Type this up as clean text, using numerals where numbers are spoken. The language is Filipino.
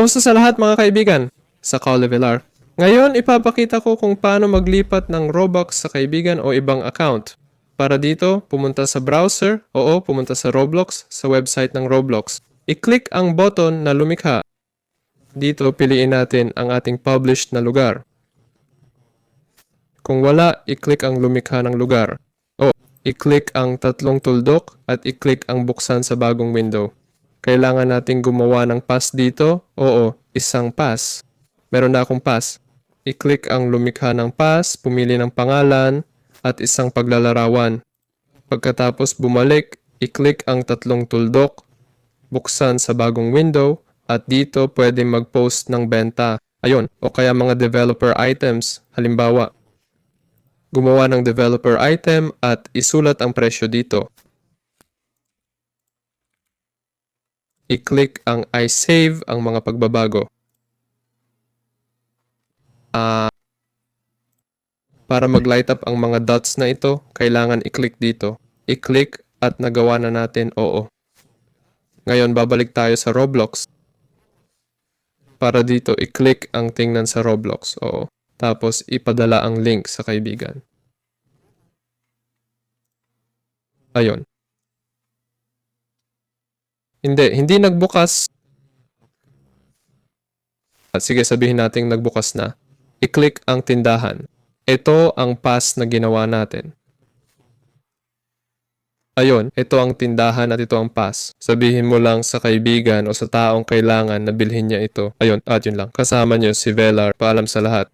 Kamusta sa lahat mga kaibigan? Sa Caulevelar. Ngayon, ipapakita ko kung paano maglipat ng Robux sa kaibigan o ibang account. Para dito, pumunta sa browser, pumunta sa Roblox, sa website ng Roblox. I-click ang button na lumikha. Dito, piliin natin ang ating published na lugar. Kung wala, i-click ang lumikha ng lugar. I-click ang tatlong tuldok at i-click ang buksan sa bagong window. Kailangan nating gumawa ng pass dito. Isang pass. Meron na akong pass. I-click ang lumikha ng pass, pumili ng pangalan, at isang paglalarawan. Pagkatapos bumalik, i-click ang tatlong tuldok, buksan sa bagong window, at dito pwede mag-post ng benta. O kaya mga developer items. Halimbawa, gumawa ng developer item at isulat ang presyo dito. I-click ang I save ang mga pagbabago. Para mag-light up ang mga dots na ito, kailangan i-click dito. I-click at nagawa na natin oo. Ngayon, babalik tayo sa Roblox. Para dito, i-click ang tingnan sa Roblox. Tapos, ipadala ang link sa kaibigan. Ayun. Hindi nagbukas. Sige, sabihin natin nagbukas na. I-click ang tindahan. Ito ang pass na ginawa natin. Ito ang tindahan at ito ang pass. Sabihin mo lang sa kaibigan o sa taong kailangan na bilhin niya ito. At yun lang. Kasama niyo si Velar. Paalam sa lahat.